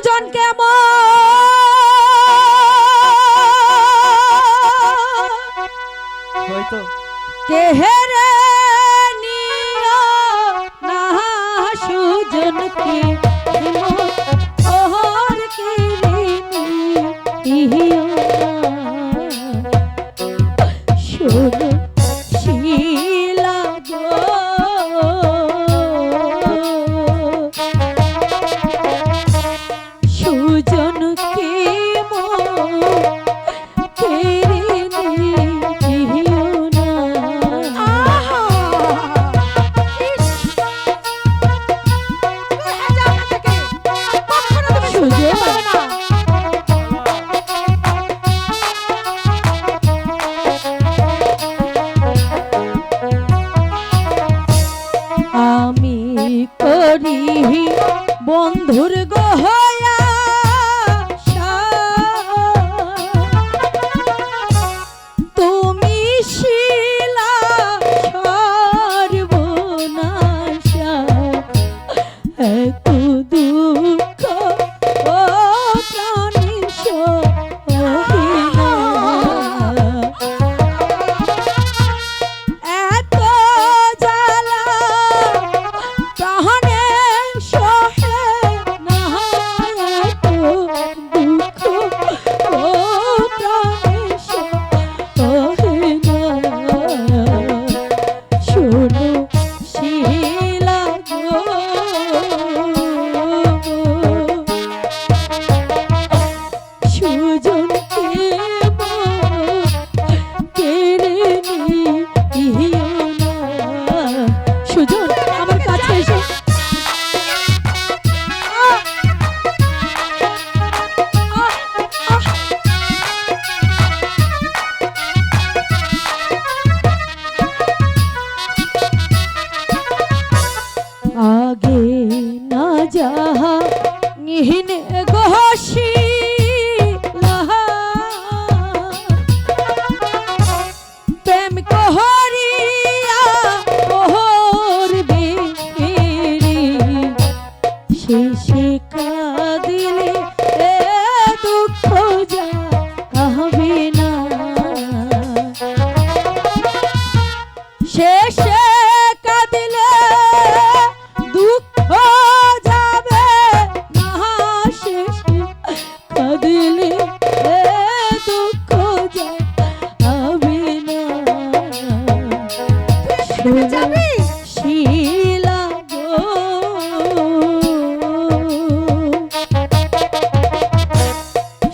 সুজন কেমন হয়তো কেহেরে নিয়া না সুজনকে ওহর কিরিনি শোনো শিলা গো সুজনকে আমি করি বন্ধুর গহয়া তুমি শিলা সর্বনাশা এত দুঃখ ও প্রাণের সহিনা এত জ্বালা প্রাণে সহে না এত দুঃখ ও প্রাণের সহিনা শোনো শিলা গো সুজনকে কেড়ে নিও না সুজন আমার কাছে এসো আগে না যাহা নিহিনে গহসি প্রেম কহরিয়া ওহর বেরি শেষে কাঁদিলে এ দুঃখ যা কাহবে না শেষে কাঁদিলে দুঃখ যাবে না শেষে কাঁদিলে এ দুঃখ যাবে না যাবে শিলা গো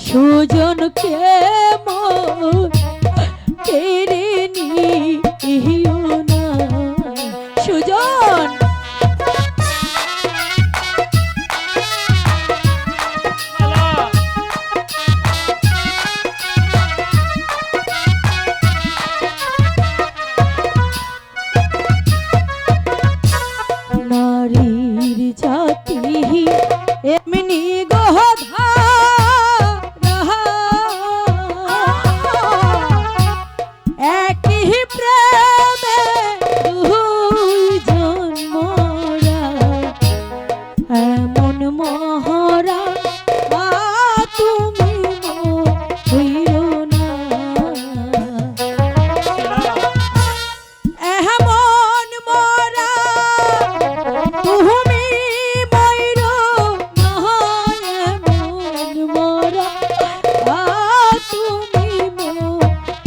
সুজনকে মন কেড়ে নিও না সুজন নারীর জাতি এমনি গহধা একই প্রেমে দুই জন্মরা এমন মহরা তুমি হইও না এমন মরা তুমি ময়ূর না এমন মরা তুমি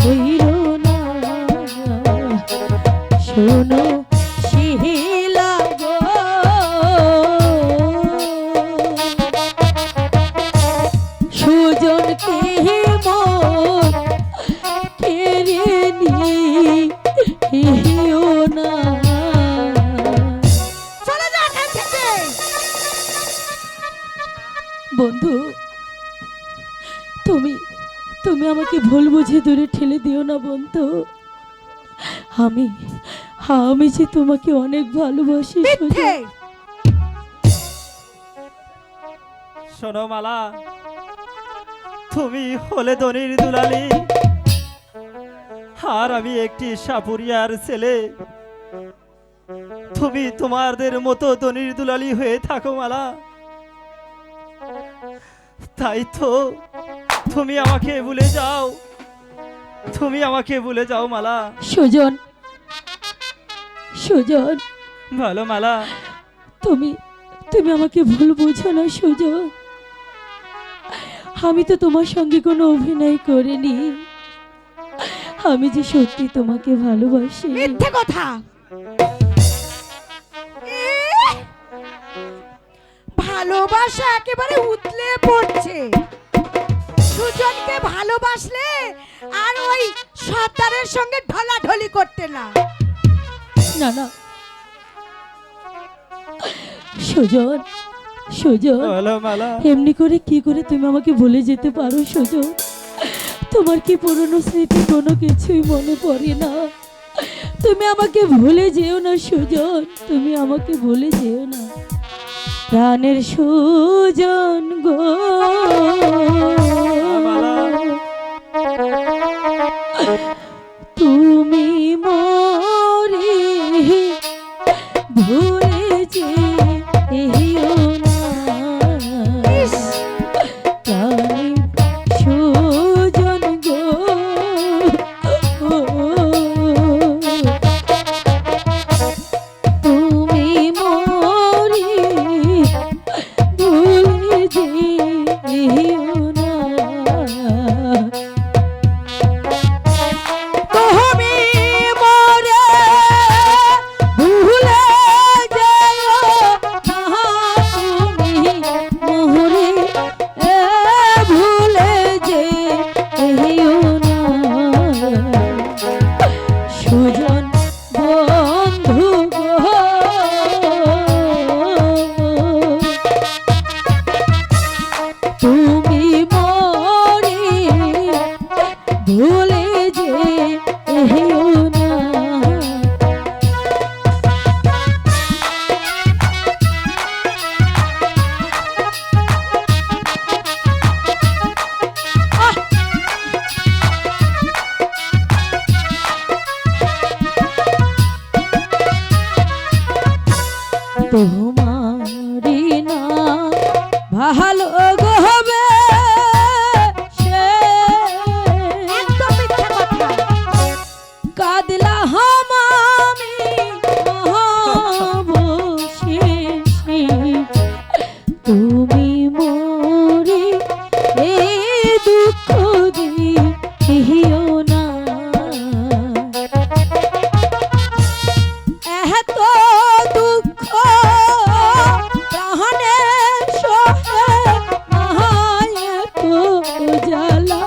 হইও না শোনো শিলা গো সুজনকে মন কেড়ে নিও না বন্ধু তুমি তুমি আমাকে ভুল বুঝে দূরে ঠেলে দিও না বন্ধু আমি আমি যে তোমাকে অনেক ভালোবাসি শোনো মালা তুমি হলে দনির দুলালি আর আমি একটি সাপুরিয়ার ছেলে তুমি তোমাদের মতো দনির দুলালি হয়ে থাকো মালা তাই তো তুমি আমাকে ভুলে যাও, তুমি আমাকে ভুলে যাও মালা। সুজন, সুজন, ভালো মালা। তুমি তুমি আমাকে ভুল বুঝো না সুজন। আমি তো তোমার সঙ্গে কোনো অভিনয় করিনি। আমি যে সত্যি তোমাকে ভালোবাসি। মিথ্যে কথা। ভালোবাসা একেবারে উতলে পড়ছে। সুজনকে ভালোবাসলে আর ওই সর্দারের সঙ্গে ঢলাঢলি করতে না। না না সুজন, সুজন, ভালো মালা। এমনি করে কি করে তুমি আমাকে ভুলে যেতে পারো সুজন? তোমার কি পুরনো স্মৃতি কোনো কিছুই মনে পড়ে না? তুমি আমাকে ভুলে যেও না সুজন, তুমি আমাকে ভুলে যেও না। প্রাণের সুজন গো, তুমি মরে ভুলে যেও না। প্রাণের সুজন গো, তুমি মরে ভুলে যেও না। তুমি মরে ভুলে যেও তুমি মোহরে ভুলে যেও না। সুজন বন্ধু গো, তুমি মরে ভুলে যেও না। তোমারি না ভালো গো হবে সে, একদম মিথ্যে কথা। কাদলা হামামি অবশেষে তুমি মোরে এই দুঃখ দিও না। এত দুঃখ প্রাণে সহে মায় তো জ্বালা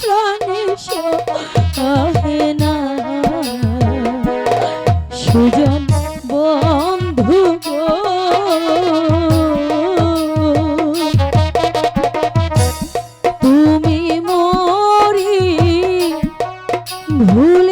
প্রাণে সহে না। সুজন বন্ধু গো, তুমি মরি ভুল